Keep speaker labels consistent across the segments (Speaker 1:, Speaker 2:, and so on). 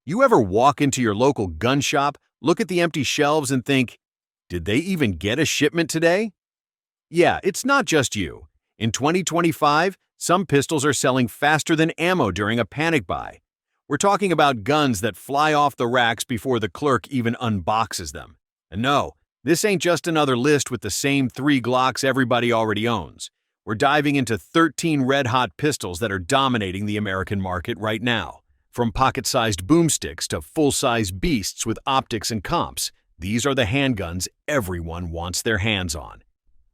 Speaker 1: You ever walk into your local gun shop, look at the empty shelves and think, did they even get a shipment today? Yeah, it's not just you. In 2025, some pistols are selling faster than ammo during a panic buy. We're talking about guns that fly off the racks before the clerk even unboxes them. And no, this ain't just another list with the same 3 Glocks everybody already owns. We're diving into 13 red-hot pistols that are dominating the American market right now. From pocket-sized boomsticks to full-size beasts with optics and comps, these are the handguns everyone wants their hands on.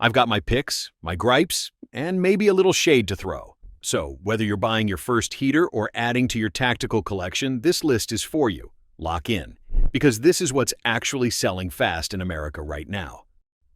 Speaker 1: I've got my picks, my gripes, and maybe a little shade to throw. So, whether you're buying your first heater or adding to your tactical collection, this list is for you. Lock in, because this is what's actually selling fast in America right now.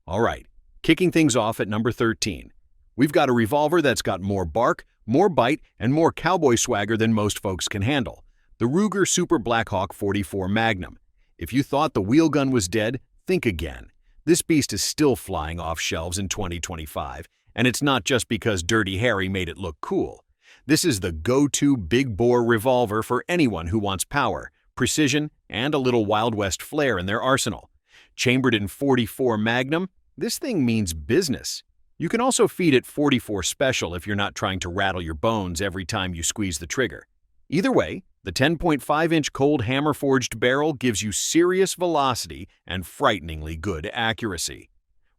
Speaker 1: All right, kicking things off at number 13. We've got a revolver that's got more bark, more bite, and more cowboy swagger than most folks can handle. The Ruger Super Blackhawk 44 Magnum. If you thought the wheel gun was dead, think again. This beast is still flying off shelves in 2025, and it's not just because Dirty Harry made it look cool. This is the go-to big-bore revolver for anyone who wants power, precision, and a little Wild West flair in their arsenal. Chambered in 44 Magnum, this thing means business. You can also feed it 44 Special if you're not trying to rattle your bones every time you squeeze the trigger. Either way, the 10.5-inch cold hammer-forged barrel gives you serious velocity and frighteningly good accuracy.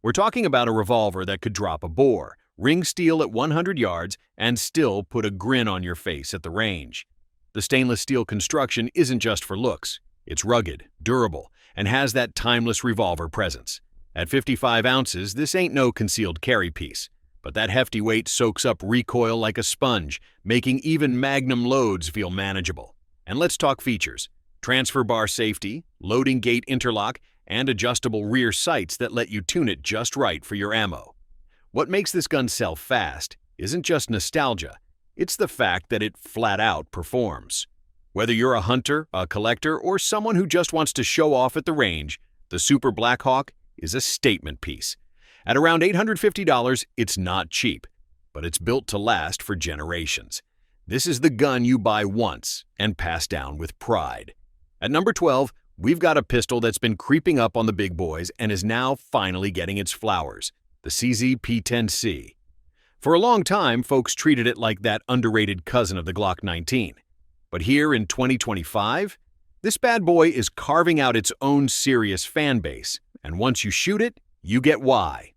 Speaker 1: We're talking about a revolver that could drop a bore, ring steel at 100 yards, and still put a grin on your face at the range. The stainless steel construction isn't just for looks. It's rugged, durable, and has that timeless revolver presence. At 55 ounces, this ain't no concealed carry piece, but that hefty weight soaks up recoil like a sponge, making even Magnum loads feel manageable. And let's talk features. Transfer bar safety, loading gate interlock, and adjustable rear sights that let you tune it just right for your ammo. What makes this gun sell fast isn't just nostalgia, it's the fact that it flat out performs. Whether you're a hunter, a collector, or someone who just wants to show off at the range, the Super Blackhawk is a statement piece. At around $850, it's not cheap, but it's built to last for generations. This is the gun you buy once and pass down with pride. At number 12, we've got a pistol that's been creeping up on the big boys and is now finally getting its flowers, the CZ10C. For a long time, folks treated it like that underrated cousin of the Glock 19. But here in 2025, this bad boy is carving out its own serious fan base, and once you shoot it, you get why.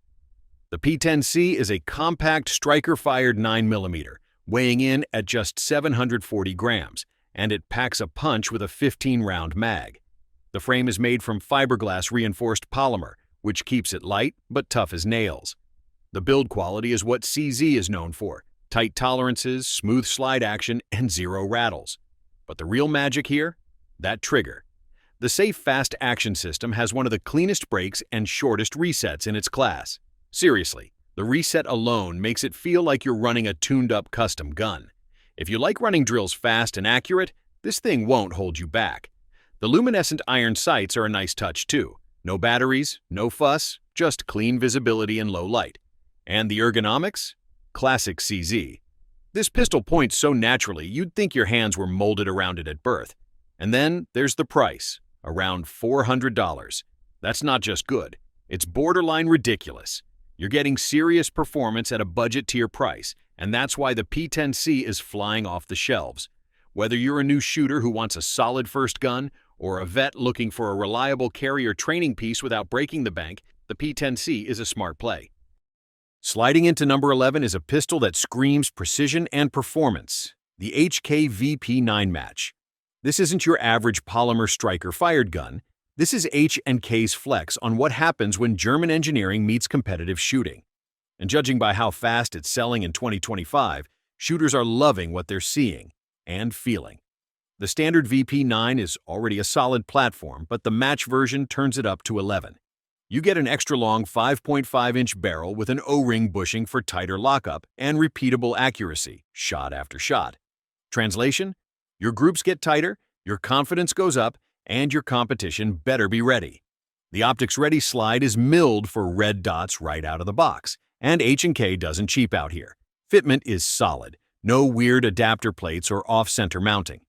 Speaker 1: The P10C is a compact striker-fired 9mm, weighing in at just 740 grams, and it packs a punch with a 15-round mag. The frame is made from fiberglass reinforced polymer, which keeps it light but tough as nails. The build quality is what CZ is known for: tight tolerances, smooth slide action, and zero rattles. But the real magic here? That trigger. The safe fast action system has one of the cleanest brakes and shortest resets in its class. Seriously, the reset alone makes it feel like you're running a tuned-up custom gun. If you like running drills fast and accurate, this thing won't hold you back. The luminescent iron sights are a nice touch too. No batteries, no fuss, just clean visibility and low light. And the ergonomics? Classic CZ. This pistol points so naturally you'd think your hands were molded around it at birth. And then there's the price, around $400. That's not just good, it's borderline ridiculous. You're getting serious performance at a budget tier price, and that's why the P10C is flying off the shelves. Whether you're a new shooter who wants a solid first gun, or a vet looking for a reliable carrier training piece without breaking the bank, the P10C is a smart play. Sliding into number 11 is a pistol that screams precision and performance, the HK VP9 Match. This isn't your average polymer striker-fired gun. This is H&K's flex on what happens when German engineering meets competitive shooting. And judging by how fast it's selling in 2025, shooters are loving what they're seeing and feeling. The standard VP9 is already a solid platform, but the Match version turns it up to 11. You get an extra-long 5.5-inch barrel with an O-ring bushing for tighter lockup and repeatable accuracy, shot after shot. Translation? Your groups get tighter, your confidence goes up, and your competition better be ready. The Optics Ready slide is milled for red dots right out of the box, and H&K doesn't cheap out here. Fitment is solid, no weird adapter plates or off-center mounting.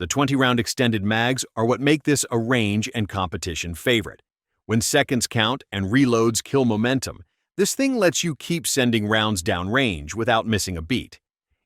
Speaker 1: The 20-round extended mags are what make this a range and competition favorite. When seconds count and reloads kill momentum, this thing lets you keep sending rounds downrange without missing a beat.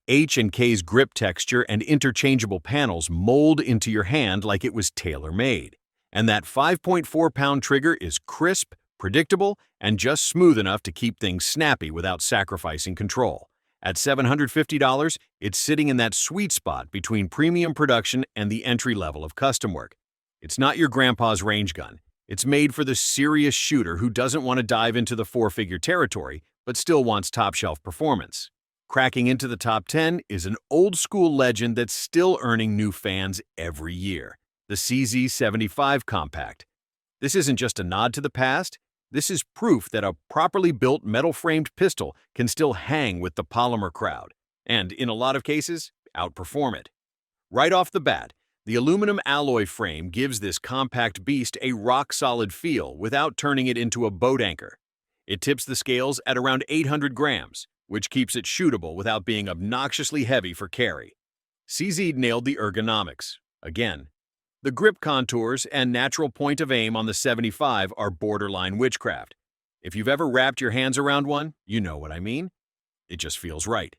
Speaker 1: H&K's grip texture and interchangeable panels mold into your hand like it was tailor-made. And that 5.4-pound trigger is crisp, predictable, and just smooth enough to keep things snappy without sacrificing control. At $750, it's sitting in that sweet spot between premium production and the entry level of custom work. It's not your grandpa's range gun. It's made for the serious shooter who doesn't want to dive into the four-figure territory, but still wants top-shelf performance. Cracking into the top 10 is an old-school legend that's still earning new fans every year, the CZ75 Compact. This isn't just a nod to the past. This is proof that a properly built metal-framed pistol can still hang with the polymer crowd, and in a lot of cases, outperform it. Right off the bat, the aluminum alloy frame gives this compact beast a rock-solid feel without turning it into a boat anchor. It tips the scales at around 800 grams, which keeps it shootable without being obnoxiously heavy for carry. CZ nailed the ergonomics, again. The grip contours and natural point of aim on the 75 are borderline witchcraft. If you've ever wrapped your hands around one, you know what I mean. It just feels right.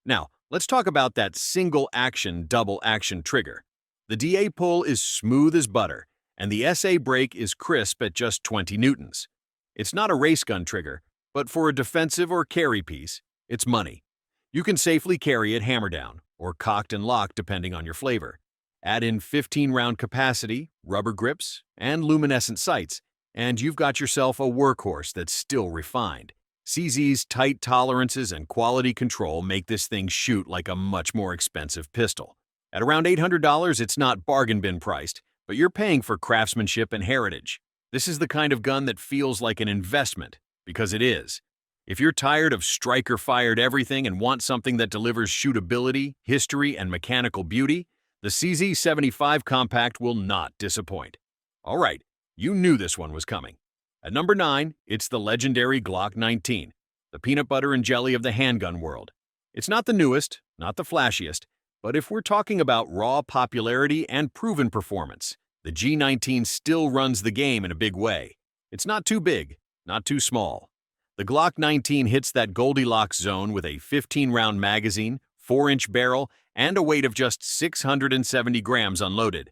Speaker 1: Now, let's talk about that single-action, double-action trigger. The DA pull is smooth as butter, and the SA brake is crisp at just 20 newtons. It's not a race gun trigger, but for a defensive or carry piece, it's money. You can safely carry it hammer down, or cocked and locked depending on your flavor. Add in 15-round capacity, rubber grips, and luminescent sights, and you've got yourself a workhorse that's still refined. CZ's tight tolerances and quality control make this thing shoot like a much more expensive pistol. At around $800, it's not bargain bin priced, but you're paying for craftsmanship and heritage. This is the kind of gun that feels like an investment, because it is. If you're tired of striker-fired everything and want something that delivers shootability, history, and mechanical beauty, the CZ75 Compact will not disappoint. All right, you knew this one was coming. At number 9, it's the legendary Glock 19, the peanut butter and jelly of the handgun world. It's not the newest, not the flashiest, but if we're talking about raw popularity and proven performance, the G19 still runs the game in a big way. It's not too big, not too small. The Glock 19 hits that Goldilocks zone with a 15-round magazine, 4-inch barrel, and a weight of just 670 grams unloaded.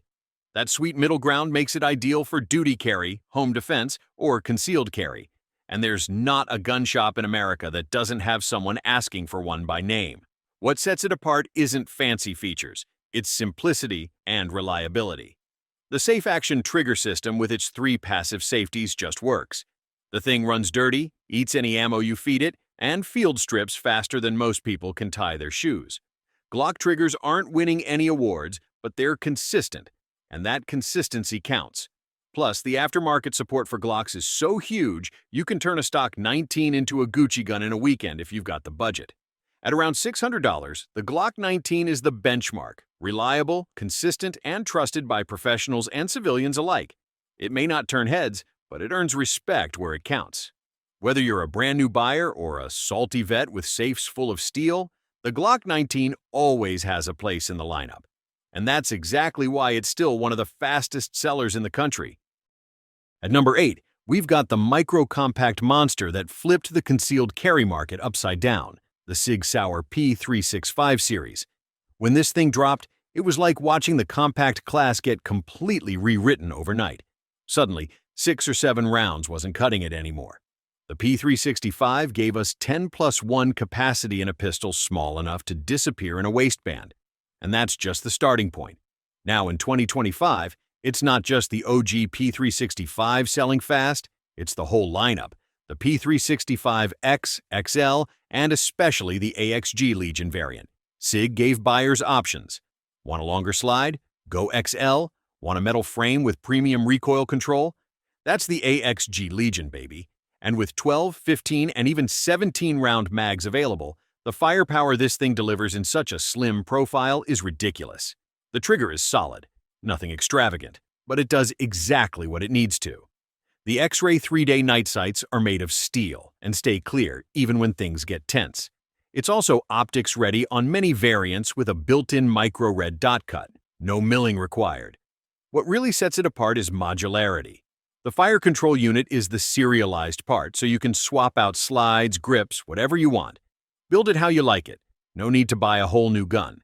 Speaker 1: That sweet middle ground makes it ideal for duty carry, home defense, or concealed carry. And there's not a gun shop in America that doesn't have someone asking for one by name. What sets it apart isn't fancy features, it's simplicity and reliability. The safe action trigger system with its 3 passive safeties just works. The thing runs dirty, eats any ammo you feed it, and field strips faster than most people can tie their shoes. Glock triggers aren't winning any awards, but they're consistent, and that consistency counts. Plus, the aftermarket support for Glocks is so huge, you can turn a stock 19 into a Gucci gun in a weekend if you've got the budget. At around $600, the Glock 19 is the benchmark, reliable, consistent, and trusted by professionals and civilians alike. It may not turn heads, but it earns respect where it counts. Whether you're a brand new buyer or a salty vet with safes full of steel, the Glock 19 always has a place in the lineup. And that's exactly why it's still one of the fastest sellers in the country. At number 8, we've got the micro-compact monster that flipped the concealed carry market upside down, the Sig Sauer P365 series. When this thing dropped, it was like watching the compact class get completely rewritten overnight. Suddenly, 6 or 7 rounds wasn't cutting it anymore. The P365 gave us 10+1 capacity in a pistol small enough to disappear in a waistband. And that's just the starting point. Now in 2025, it's not just the OG P365 selling fast, it's the whole lineup. The P365X, XL, and especially the AXG Legion variant. Sig gave buyers options. Want a longer slide? Go XL. Want a metal frame with premium recoil control? That's the AXG Legion, baby. And with 12, 15, and even 17-round mags available, the firepower this thing delivers in such a slim profile is ridiculous. The trigger is solid, nothing extravagant, but it does exactly what it needs to. The X-ray 3-day night sights are made of steel and stay clear even when things get tense. It's also optics ready on many variants with a built-in micro red dot cut, no milling required. What really sets it apart is modularity. The fire control unit is the serialized part, so you can swap out slides, grips, whatever you want. Build it how you like it. No need to buy a whole new gun.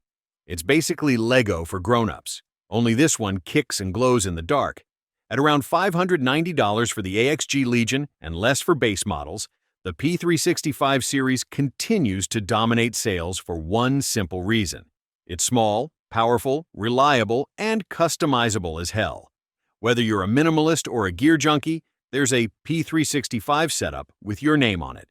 Speaker 1: It's basically Lego for grown-ups, only this one kicks and glows in the dark. At around $590 for the AXG Legion and less for base models, the P365 series continues to dominate sales for one simple reason. It's small, powerful, reliable, and customizable as hell. Whether you're a minimalist or a gear junkie, there's a P365 setup with your name on it.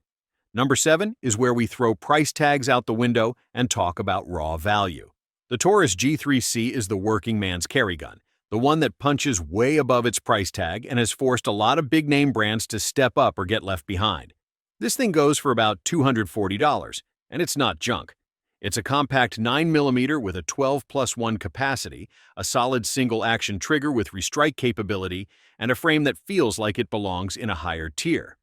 Speaker 1: Number 7 is where we throw price tags out the window and talk about raw value. The Taurus G3C is the working man's carry gun, the one that punches way above its price tag and has forced a lot of big-name brands to step up or get left behind. This thing goes for about $240, and it's not junk. It's a compact 9mm with a 12+1 capacity, a solid single-action trigger with restrike capability, and a frame that feels like it belongs in a higher tier.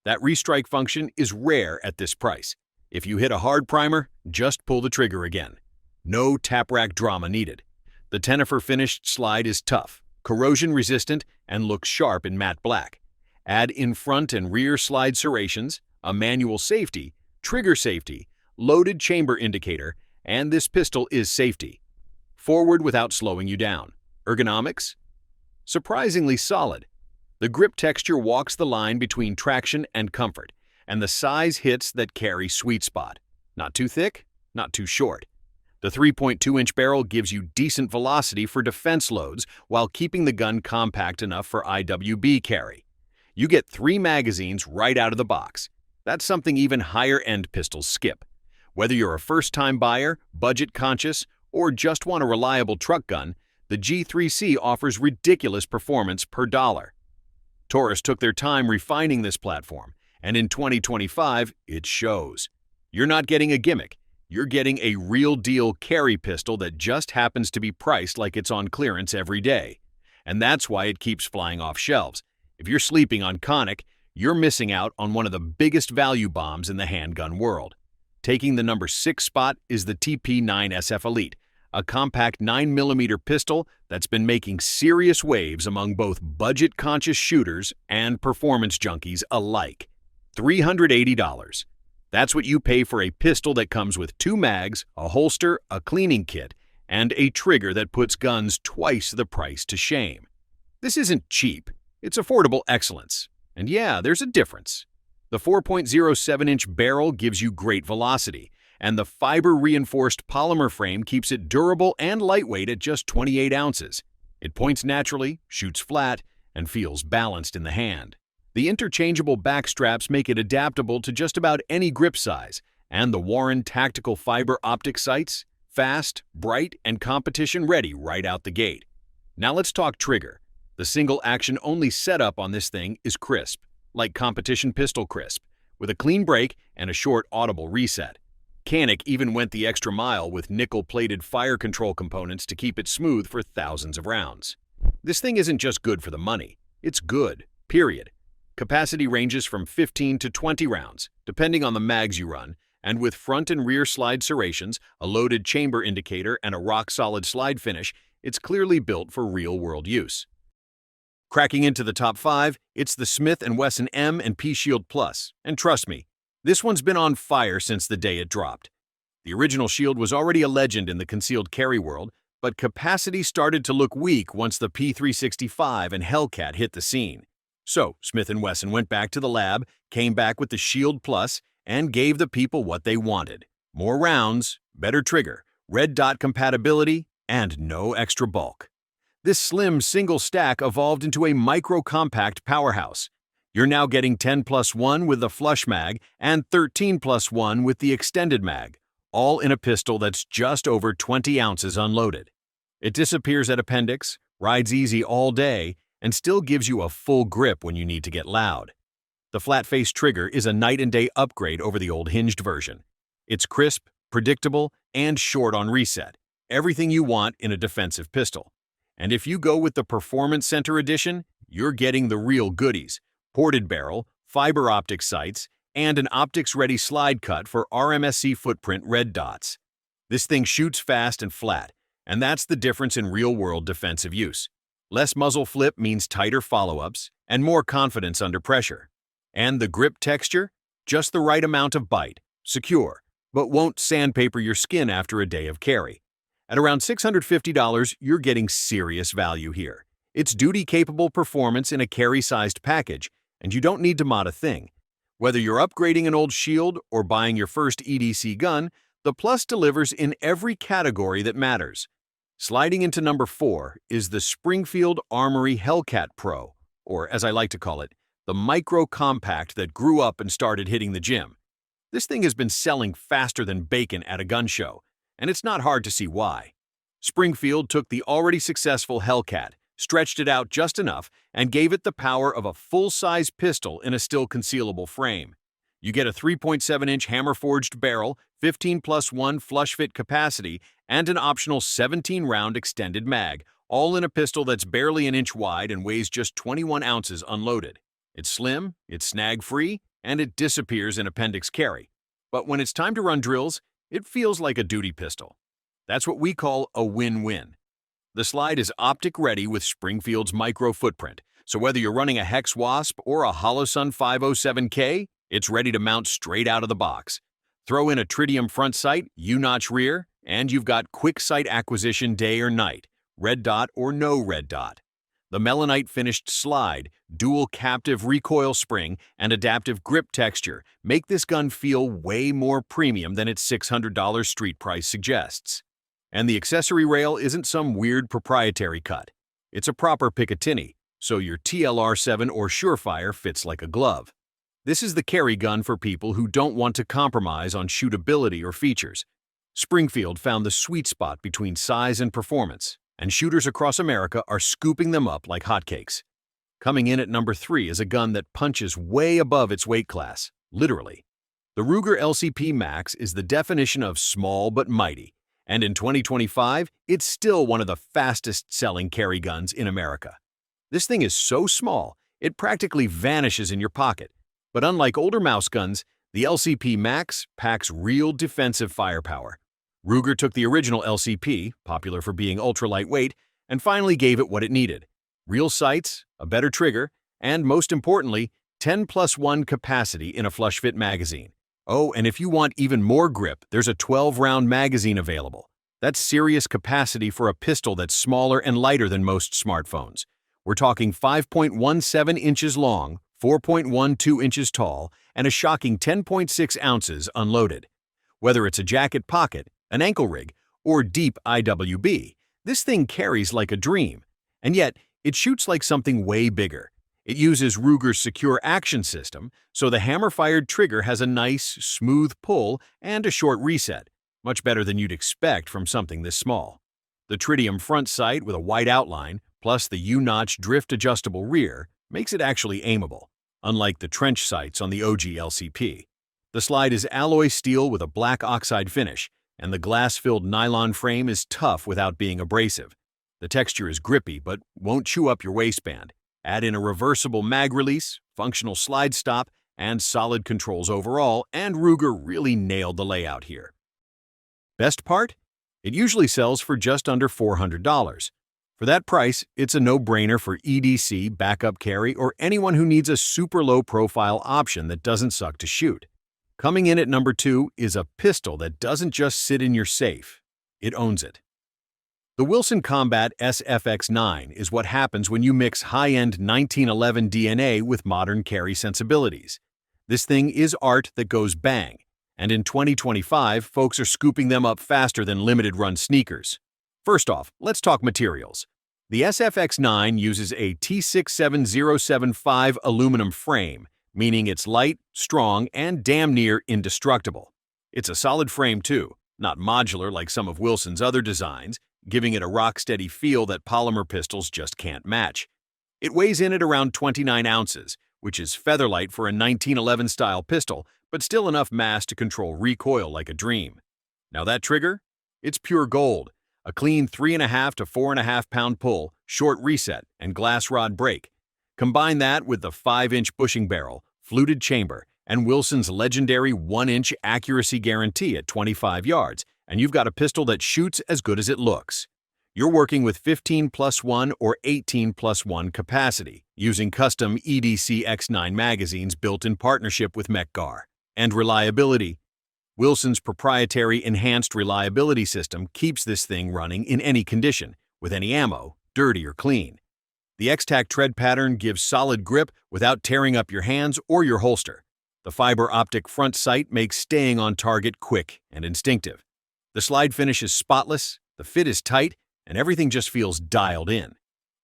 Speaker 1: That restrike function is rare at this price. If you hit a hard primer, just pull the trigger again. No tap rack drama needed. The Tennifer finished slide is tough, corrosion-resistant, and looks sharp in matte black. Add in front and rear slide serrations, a manual safety, trigger safety, loaded chamber indicator, and this pistol is safety. Forward without slowing you down. Ergonomics? Surprisingly solid. The grip texture walks the line between traction and comfort, and the size hits that carry sweet spot. Not too thick, not too short. The 3.2-inch barrel gives you decent velocity for defense loads while keeping the gun compact enough for IWB carry. You get 3 magazines right out of the box. That's something even higher-end pistols skip. Whether you're a first-time buyer, budget-conscious, or just want a reliable truck gun, the G3C offers ridiculous performance per dollar. Taurus took their time refining this platform, and in 2025, it shows. You're not getting a gimmick. You're getting a real-deal carry pistol that just happens to be priced like it's on clearance every day. And that's why it keeps flying off shelves. If you're sleeping on Conic, you're missing out on one of the biggest value bombs in the handgun world. Taking the number 6 spot is the TP9SF Elite, a compact 9mm pistol that's been making serious waves among both budget-conscious shooters and performance junkies alike. $380. That's what you pay for a pistol that comes with 2 mags, a holster, a cleaning kit, and a trigger that puts guns twice the price to shame. This isn't cheap, it's affordable excellence. And yeah, there's a difference. The 4.07-inch barrel gives you great velocity, and the fiber-reinforced polymer frame keeps it durable and lightweight at just 28 ounces. It points naturally, shoots flat, and feels balanced in the hand. The interchangeable back straps make it adaptable to just about any grip size, and the Warren tactical fiber optic sights, fast, bright, and competition-ready right out the gate. Now let's talk trigger. The single-action only setup on this thing is crisp, like competition pistol crisp, with a clean break and a short audible reset. Canic even went the extra mile with nickel-plated fire control components to keep it smooth for thousands of rounds. This thing isn't just good for the money, it's good, period. Capacity ranges from 15 to 20 rounds, depending on the mags you run, and with front and rear slide serrations, a loaded chamber indicator, and a rock-solid slide finish, it's clearly built for real-world use. Cracking into the top 5, it's the Smith & Wesson M and P Shield Plus, and trust me, this one's been on fire since the day it dropped. The original Shield was already a legend in the concealed carry world, but capacity started to look weak once the P365 and Hellcat hit the scene. So, Smith & Wesson went back to the lab, came back with the Shield Plus, and gave the people what they wanted. More rounds, better trigger, red dot compatibility, and no extra bulk. This slim single stack evolved into a micro-compact powerhouse. You're now getting 10+1 with the flush mag and 13+1 with the extended mag, all in a pistol that's just over 20 ounces unloaded. It disappears at appendix, rides easy all day, and still gives you a full grip when you need to get loud. The flat-face trigger is a night-and-day upgrade over the old hinged version. It's crisp, predictable, and short on reset. Everything you want in a defensive pistol. And if you go with the Performance Center Edition, you're getting the real goodies. Ported barrel, fiber optic sights, and an optics-ready slide cut for RMSC footprint red dots. This thing shoots fast and flat, And that's the difference in real-world defensive use. Less muzzle flip means tighter follow-ups and more confidence under pressure. And the grip texture? Just the right amount of bite, secure, but won't sandpaper your skin after a day of carry. At around $650, you're getting serious value here. It's duty-capable performance in a carry-sized package, and you don't need to mod a thing. Whether you're upgrading an old Shield or buying your first EDC gun, the Plus delivers in every category that matters. Sliding into number 4 is the Springfield Armory Hellcat Pro, or as I like to call it, the micro compact that grew up and started hitting the gym. This thing has been selling faster than bacon at a gun show, and it's not hard to see why. Springfield took the already successful Hellcat, stretched it out just enough, and gave it the power of a full-size pistol in a still concealable frame. You get a 3.7-inch hammer-forged barrel, 15+1 flush-fit capacity, and an optional 17-round extended mag, all in a pistol that's barely an inch wide and weighs just 21 ounces unloaded. It's slim, it's snag-free, and it disappears in appendix carry. But when it's time to run drills, it feels like a duty pistol. That's what we call a win-win. The slide is optic-ready with Springfield's micro footprint, so whether you're running a Hex Wasp or a Holosun 507K, it's ready to mount straight out of the box. Throw in a tritium front sight, U-notch rear, and you've got quick sight acquisition day or night, red dot or no red dot. The melanite finished slide, dual captive recoil spring, and adaptive grip texture make this gun feel way more premium than its $600 street price suggests. And the accessory rail isn't some weird proprietary cut. It's a proper Picatinny, so your TLR7 or Surefire fits like a glove. This is the carry gun for people who don't want to compromise on shootability or features. Springfield found the sweet spot between size and performance, and shooters across America are scooping them up like hotcakes. Coming in at number 3 is a gun that punches way above its weight class, literally. The Ruger LCP Max is the definition of small but mighty, and in 2025, it's still one of the fastest-selling carry guns in America. This thing is so small, it practically vanishes in your pocket. But unlike older mouse guns, the LCP Max packs real defensive firepower. Ruger took the original LCP, popular for being ultra-lightweight, and finally gave it what it needed. Real sights, a better trigger, and most importantly, 10+1 capacity in a flush-fit magazine. Oh, and if you want even more grip, there's a 12-round magazine available. That's serious capacity for a pistol that's smaller and lighter than most smartphones. We're talking 5.17 inches long, 4.12 inches tall, and a shocking 10.6 ounces unloaded. Whether it's a jacket pocket, an ankle rig, or deep IWB, this thing carries like a dream. And yet, it shoots like something way bigger. It uses Ruger's secure action system, so the hammer-fired trigger has a nice, smooth pull and a short reset, much better than you'd expect from something this small. The tritium front sight with a white outline, plus the U-notch drift-adjustable rear, makes it actually aimable, unlike the trench sights on the OG LCP. The slide is alloy steel with a black oxide finish, and the glass-filled nylon frame is tough without being abrasive. The texture is grippy but won't chew up your waistband. Add in a reversible mag release, functional slide stop, and solid controls overall, and Ruger really nailed the layout here. Best part? It usually sells for just under $400. For that price, it's a no-brainer for EDC, backup carry, or anyone who needs a super low-profile option that doesn't suck to shoot. Coming in at number 2 is a pistol that doesn't just sit in your safe, it owns it. The Wilson Combat SFX9 is what happens when you mix high-end 1911 DNA with modern carry sensibilities. This thing is art that goes bang, and in 2025, folks are scooping them up faster than limited-run sneakers. First off, let's talk materials. The SFX9 uses a T67075 aluminum frame, meaning it's light, strong, and damn near indestructible. It's a solid frame too, not modular like some of Wilson's other designs, giving it a rock-steady feel that polymer pistols just can't match. It weighs in at around 29 ounces, which is featherlight for a 1911-style pistol, but still enough mass to control recoil like a dream. Now that trigger? It's pure gold. A clean 3.5 to 4.5 pound pull, short reset, and glass rod brake. Combine that with the 5-inch bushing barrel, fluted chamber, and Wilson's legendary 1-inch accuracy guarantee at 25 yards, and you've got a pistol that shoots as good as it looks. You're working with 15+1 or 18+1 capacity, using custom EDC X9 magazines built in partnership with Mechgar. And reliability. Wilson's proprietary enhanced reliability system keeps this thing running in any condition, with any ammo, dirty or clean. The X-Tac tread pattern gives solid grip without tearing up your hands or your holster. The fiber optic front sight makes staying on target quick and instinctive. The slide finish is spotless, the fit is tight, and everything just feels dialed in.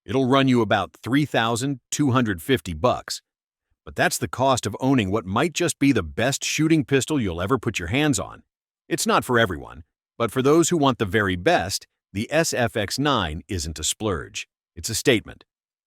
Speaker 1: It'll run you about $3,250. But that's the cost of owning what might just be the best shooting pistol you'll ever put your hands on. It's not for everyone, but for those who want the very best, the SFX9 isn't a splurge. It's a statement.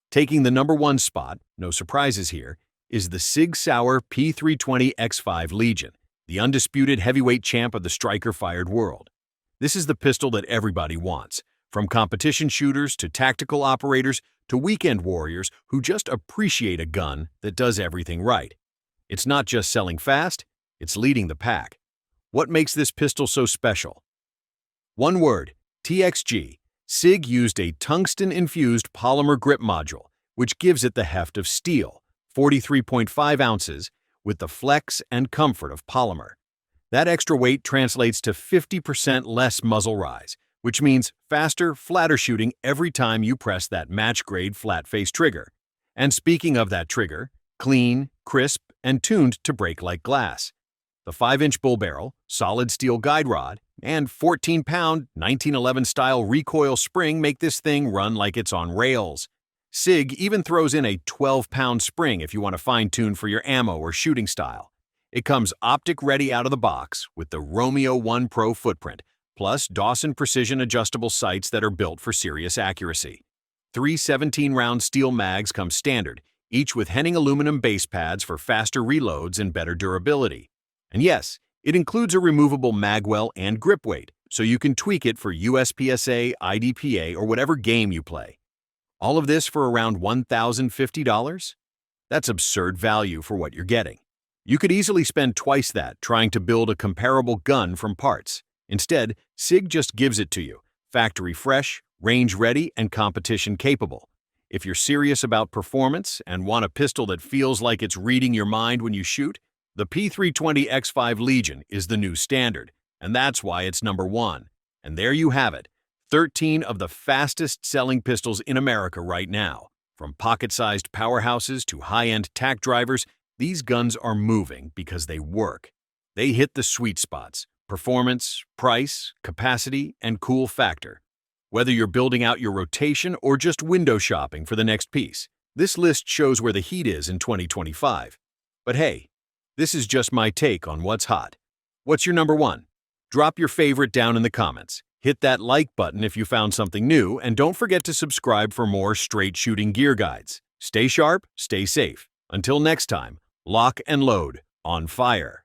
Speaker 1: Taking the #1 spot, no surprises here, is the Sig Sauer P320 X5 Legion, the undisputed heavyweight champ of the striker-fired world. This is the pistol that everybody wants, from competition shooters to tactical operators to weekend warriors who just appreciate a gun that does everything right. It's not just selling fast, it's leading the pack. What makes this pistol so special? One word: TXG. Sig used a tungsten-infused polymer grip module, which gives it the heft of steel, 43.5 ounces, with the flex and comfort of polymer. That extra weight translates to 50% less muzzle rise, which means faster, flatter shooting every time you press that match-grade flat-face trigger. And speaking of that trigger, clean, crisp, and tuned to break like glass. The 5-inch bull barrel, solid steel guide rod, and 14-pound 1911-style recoil spring make this thing run like it's on rails. Sig even throws in a 12-pound spring if you want to fine-tune for your ammo or shooting style. It comes optic-ready out of the box with the Romeo 1 Pro footprint, plus Dawson precision adjustable sights that are built for serious accuracy. 3 17-round steel mags come standard, each with Henning aluminum base pads for faster reloads and better durability. And yes, it includes a removable magwell and grip weight, so you can tweak it for USPSA, IDPA, or whatever game you play. All of this for around $1,050? That's absurd value for what you're getting. You could easily spend twice that trying to build a comparable gun from parts. Instead, Sig just gives it to you, factory fresh, range ready, and competition capable. If you're serious about performance and want a pistol that feels like it's reading your mind when you shoot, the P320 X5 Legion is the new standard, and that's why it's #1. And there you have it, 13 of the fastest-selling pistols in America right now. From pocket-sized powerhouses to high-end tack drivers, these guns are moving because they work. They hit the sweet spots: performance, price, capacity, and cool factor. Whether you're building out your rotation or just window shopping for the next piece, this list shows where the heat is in 2025. But hey, this is just my take on what's hot. What's your #1? Drop your favorite down in the comments. Hit that like button if you found something new, and don't forget to subscribe for more straight shooting gear guides. Stay sharp, stay safe. Until next time, lock and load, on fire.